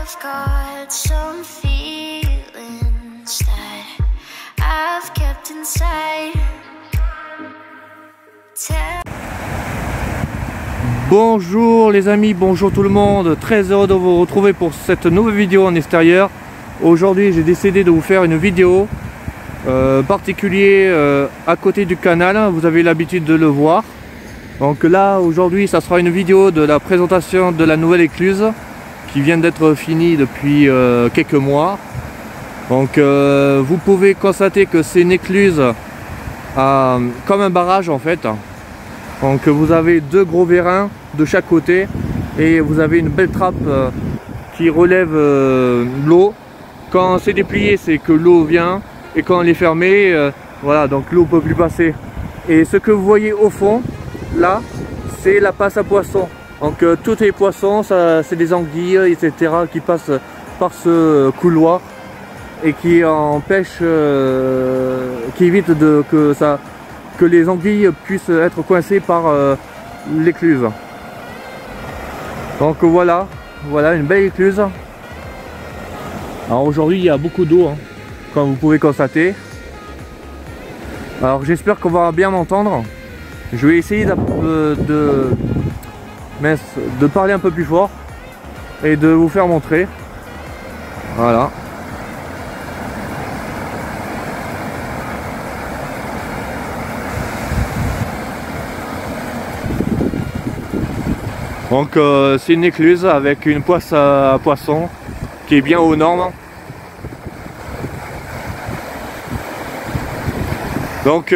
I've got some feelings that I've kept inside. Bonjour les amis, bonjour tout le monde, très heureux de vous retrouver pour cette nouvelle vidéo en extérieur. Aujourd'hui j'ai décidé de vous faire une vidéo particulière à côté du canal, vous avez l'habitude de le voir. Donc là aujourd'hui ça sera une vidéo de la présentation de la nouvelle écluse qui vient d'être finie depuis quelques mois. Donc vous pouvez constater que c'est une écluse comme un barrage en fait. Donc vous avez deux gros vérins de chaque côté et vous avez une belle trappe qui relève l'eau. Quand c'est déplié, c'est que l'eau vient, et quand elle est fermée, voilà, donc l'eau ne peut plus passer. Et ce que vous voyez au fond, là, c'est la passe à poissons. Donc tous les poissons, c'est des anguilles, etc. qui passent par ce couloir et qui empêchent, qui évite que les anguilles puissent être coincées par l'écluse. Donc voilà une belle écluse. Alors aujourd'hui il y a beaucoup d'eau, hein, comme vous pouvez constater. Alors j'espère qu'on va bien m'entendre. Je vais essayer de parler un peu plus fort et de vous faire montrer. Voilà. Donc c'est une écluse avec une poisse à poisson qui est bien aux normes. Donc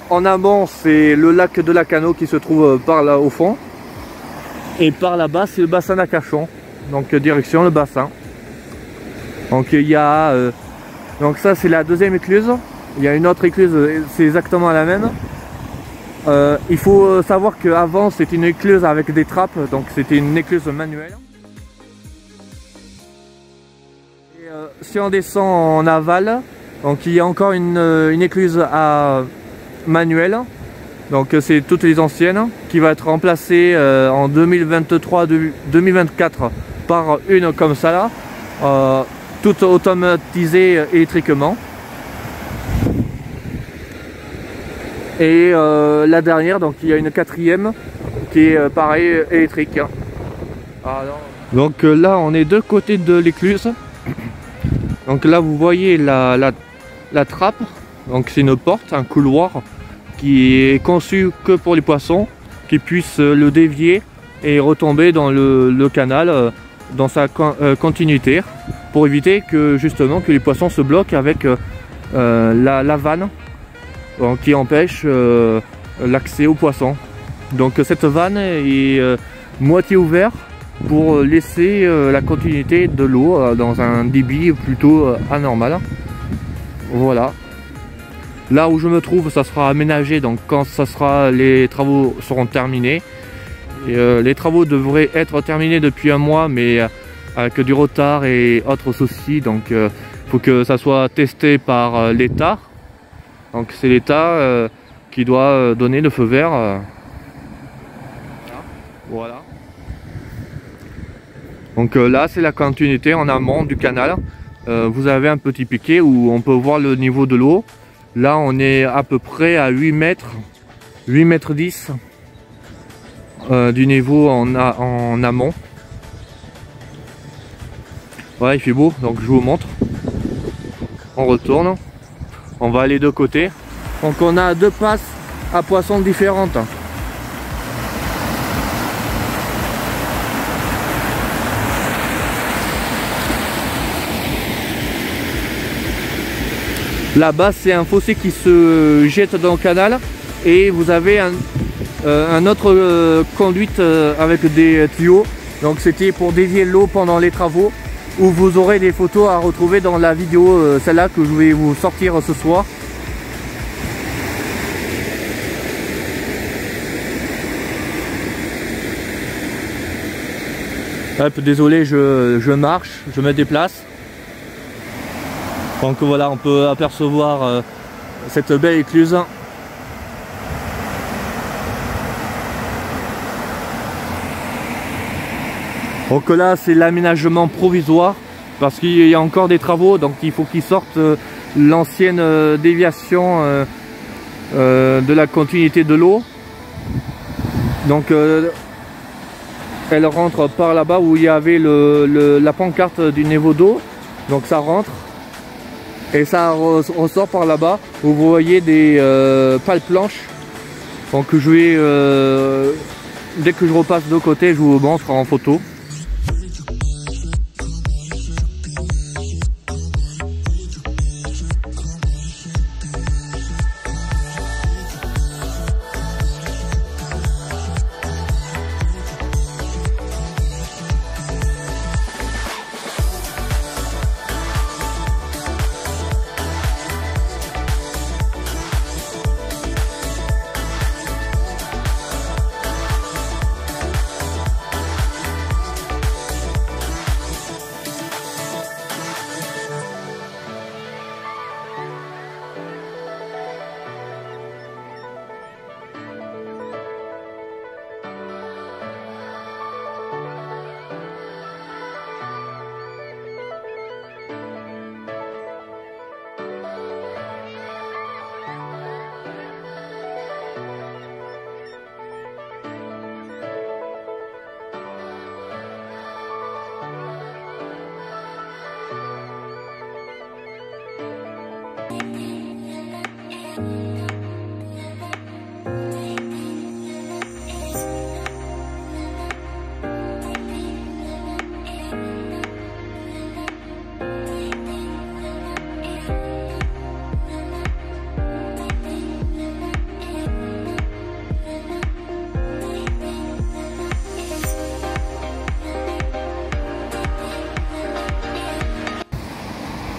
en amont c'est le lac de Lacanau qui se trouve par là au fond. Et par là-bas c'est le bassin d'Arcachon. Donc direction le bassin. Donc il y a donc ça c'est la deuxième écluse. Il y a une autre écluse, c'est exactement la même. Il faut savoir qu'avant c'était une écluse avec des trappes, donc c'était une écluse manuelle. Et, si on descend en aval, donc il y a encore une écluse à manuelle, donc c'est toutes les anciennes, qui va être remplacée en 2023-2024 par une comme ça là, toute automatisée électriquement. Et la dernière, donc il y a une quatrième qui est pareil électrique. Donc là on est de côté de l'écluse. Donc là vous voyez la trappe. Donc c'est une porte, un couloir qui est conçu que pour les poissons, qui puissent le dévier et retomber dans le canal dans sa continuité, pour éviter que justement que les poissons se bloquent avec la vanne. Donc, qui empêche l'accès aux poissons. Donc cette vanne est moitié ouverte pour laisser la continuité de l'eau dans un débit plutôt anormal. Voilà. Là où je me trouve, ça sera aménagé donc quand les travaux seront terminés. Et, les travaux devraient être terminés depuis un mois, mais avec du retard et autres soucis. Donc il faut que ça soit testé par l'État. Donc c'est l'État qui doit donner le feu vert. Voilà. Donc là c'est la continuité en amont du canal. Vous avez un petit piquet où on peut voir le niveau de l'eau. Là on est à peu près à 8 mètres 10 du niveau en amont. Voilà, il fait beau, donc je vous montre. On retourne. On va aller de côté. Donc on a deux passes à poissons différentes. Là-bas c'est un fossé qui se jette dans le canal. Et vous avez un autre conduite avec des tuyaux. Donc c'était pour dévier l'eau pendant les travaux. Où vous aurez des photos à retrouver dans la vidéo, celle-là que je vais vous sortir ce soir. Hop, désolé, je marche, je me déplace. Donc voilà, on peut apercevoir cette belle écluse. Donc là c'est l'aménagement provisoire parce qu'il y a encore des travaux, donc il faut qu'ils sortent l'ancienne déviation de la continuité de l'eau. Donc elle rentre par là-bas où il y avait la pancarte du niveau d'eau. Donc ça rentre et ça ressort par là-bas où vous voyez des pales planches. Donc je vais dès que je repasse de côté, je vous montre en photo.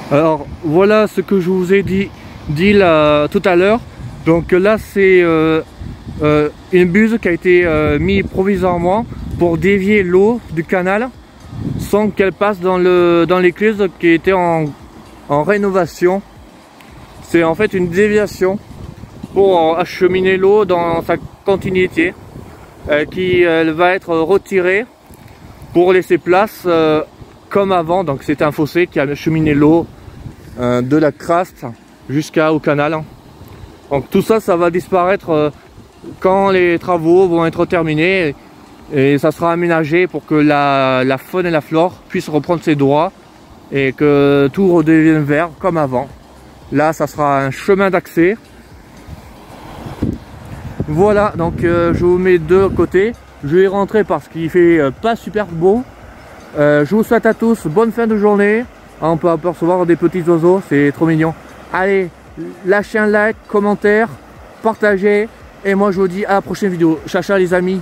Alors voilà ce que je vous ai dit là, tout à l'heure. Donc là c'est une buse qui a été mise provisoirement pour dévier l'eau du canal sans qu'elle passe dans l'écluse qui était en rénovation. C'est en fait une déviation pour acheminer l'eau dans sa continuité qui va être retirée pour laisser place comme avant. Donc c'est un fossé qui a acheminé l'eau de la crasse jusqu'au canal. Donc tout ça, ça va disparaître quand les travaux vont être terminés et ça sera aménagé pour que la faune et la flore puissent reprendre ses droits et que tout redevienne vert comme avant. Là, ça sera un chemin d'accès. Voilà, donc je vous mets de côté. Je vais rentrer parce qu'il fait pas super beau. Je vous souhaite à tous bonne fin de journée. On peut apercevoir des petits oiseaux, c'est trop mignon. Allez, lâchez un like, commentaire, partagez. Et moi je vous dis à la prochaine vidéo. Ciao ciao les amis.